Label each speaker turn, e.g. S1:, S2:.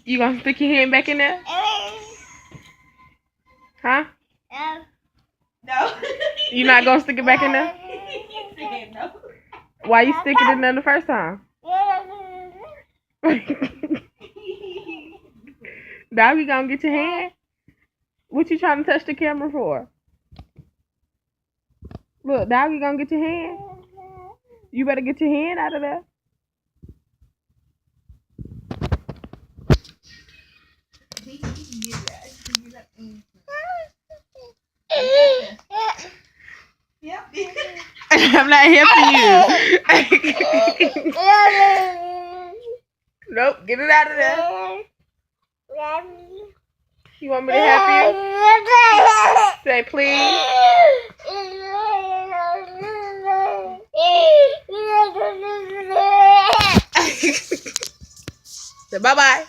S1: You gonna stick your hand back in there? Huh?
S2: No.
S1: You not gonna stick it back in there?
S2: He said no.
S1: Why you stick it in there the first time? Doggy gonna get your hand? What you trying to touch the camera for? Look, Doggy gonna get your hand? You better get your hand out of there.
S2: Yep.
S1: I'm not helping you. Nope, get it out of there. You want me to help you? Say please. Say bye-bye.